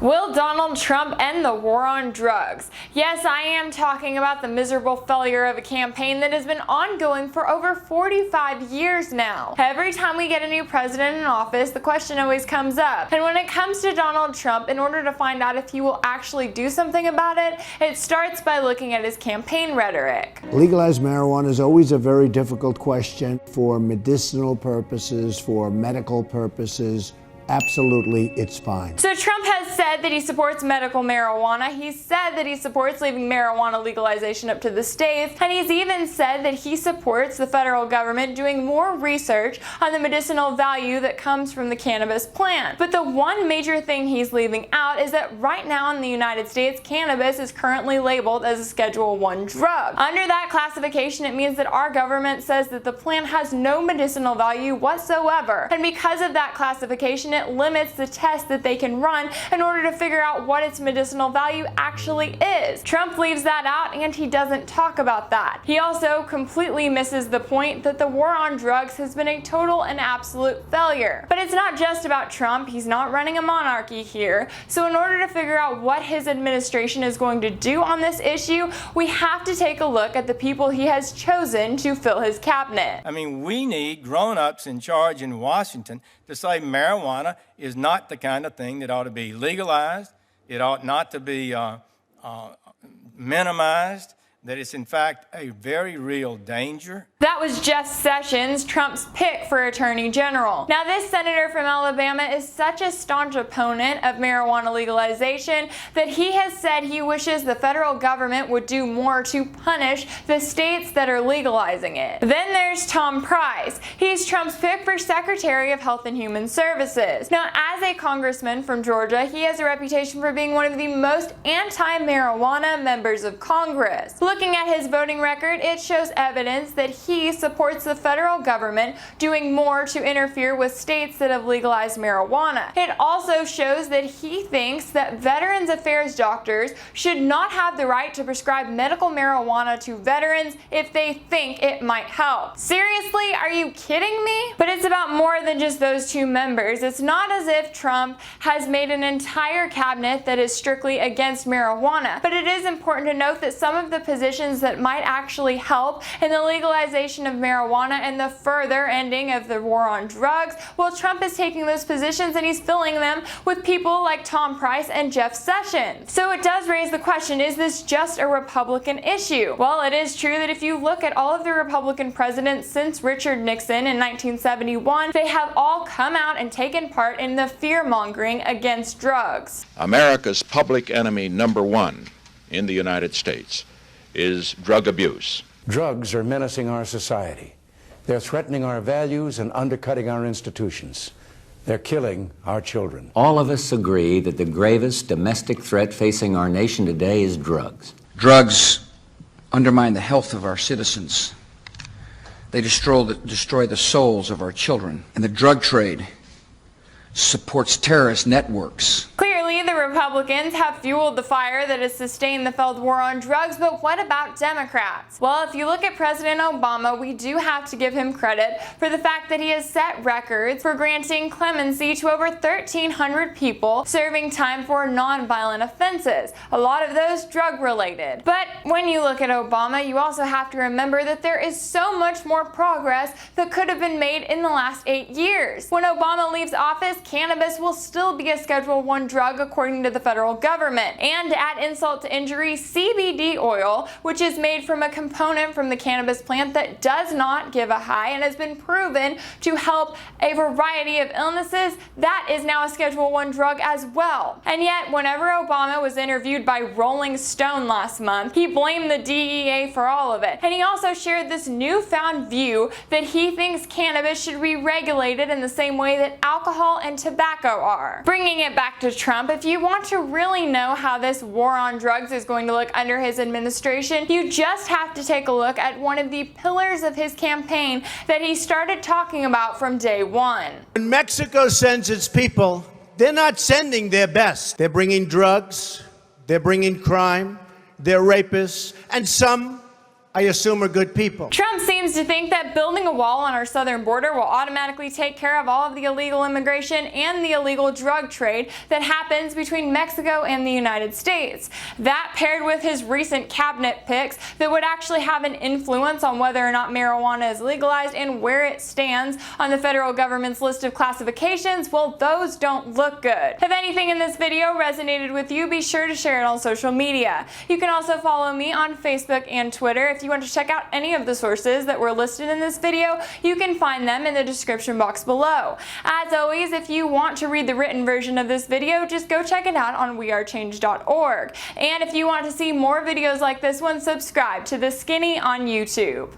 Will Donald Trump end the war on drugs? Yes, I am talking about the miserable failure of a campaign that has been ongoing for over 45 years now. Every time we get a new president in office, the question always comes up. And when it comes to Donald Trump, in order to find out if he will actually do something about it, it starts by looking at his campaign rhetoric. Legalized marijuana is always a very difficult question for medicinal purposes, for medical purposes. Absolutely, it's fine. So Trump has said that he supports medical marijuana. He's said that he supports leaving marijuana legalization up to the states. And he's even said that he supports the federal government doing more research on the medicinal value that comes from the cannabis plant. But the one major thing he's leaving out is that right now in the United States, cannabis is currently labeled as a Schedule I drug. Under that classification, it means that our government says that the plant has no medicinal value whatsoever. And because of that classification, it limits the tests that they can run in order to figure out what its medicinal value actually is. Trump leaves that out and he doesn't talk about that. He also completely misses the point that the war on drugs has been a total and absolute failure. But it's not just about Trump. He's not running a monarchy here. So in order to figure out what his administration is going to do on this issue, we have to take a look at the people he has chosen to fill his cabinet. I mean, we need grown-ups in charge in Washington to say marijuana is not the kind of thing that ought to be legalized. It ought not to be minimized, that it's in fact a very real danger. That was Jeff Sessions, Trump's pick for Attorney General. Now, this senator from Alabama is such a staunch opponent of marijuana legalization that he has said he wishes the federal government would do more to punish the states that are legalizing it. Then there's Tom Price. He's Trump's pick for Secretary of Health and Human Services. Now, as a congressman from Georgia, he has a reputation for being one of the most anti-marijuana members of Congress. Looking at his voting record, it shows evidence that he supports the federal government doing more to interfere with states that have legalized marijuana. It also shows that he thinks that Veterans Affairs doctors should not have the right to prescribe medical marijuana to veterans if they think it might help. Seriously, are you kidding me? But it's about more than just those two members. It's not as if Trump has made an entire cabinet that is strictly against marijuana, but it is important to note that some of the positions that might actually help in the legalization of marijuana and the further ending of the war on drugs, well, Trump is taking those positions and he's filling them with people like Tom Price and Jeff Sessions. So it does raise the question, is this just a Republican issue? Well, it is true that if you look at all of the Republican presidents since Richard Nixon in 1971, they have all come out and taken part in the fear-mongering against drugs. America's public enemy number one in the United States is drug abuse. Drugs are menacing our society. They're threatening our values and undercutting our institutions. They're killing our children. All of us agree that the gravest domestic threat facing our nation today is drugs. Drugs undermine the health of our citizens. They destroy the souls of our children. And the drug trade supports terrorist networks. Clearly, the Republicans have fueled the fire that has sustained the failed war on drugs, but what about Democrats? Well, if you look at President Obama, we do have to give him credit for the fact that he has set records for granting clemency to over 1,300 people serving time for nonviolent offenses, a lot of those drug-related. But when you look at Obama, you also have to remember that there is so much more progress that could have been made in the last 8 years. When Obama leaves office, cannabis will still be a Schedule I drug according to the federal government. And to add insult to injury, CBD oil, which is made from a component from the cannabis plant that does not give a high and has been proven to help a variety of illnesses, that is now a Schedule I drug as well. And yet, whenever Obama was interviewed by Rolling Stone last month, he blamed the DEA for all of it. And he also shared this newfound view that he thinks cannabis should be regulated in the same way that alcohol and tobacco are. Bringing it back to Trump, if you want to really know how this war on drugs is going to look under his administration, you just have to take a look at one of the pillars of his campaign that he started talking about from day one. When Mexico sends its people, they're not sending their best. They're bringing drugs, they're bringing crime, they're rapists, and some, I assume, are good people. Trump seems seems to think that building a wall on our southern border will automatically take care of all of the illegal immigration and the illegal drug trade that happens between Mexico and the United States. That, paired with his recent cabinet picks that would actually have an influence on whether or not marijuana is legalized and where it stands on the federal government's list of classifications, well, those don't look good. If anything in this video resonated with you, be sure to share it on social media. You can also follow me on Facebook and Twitter. If you want to check out any of the sources that were listed in this video, you can find them in the description box below. As always, if you want to read the written version of this video, just go check it out on wearechange.org. And if you want to see more videos like this one, subscribe to The Skinny on YouTube.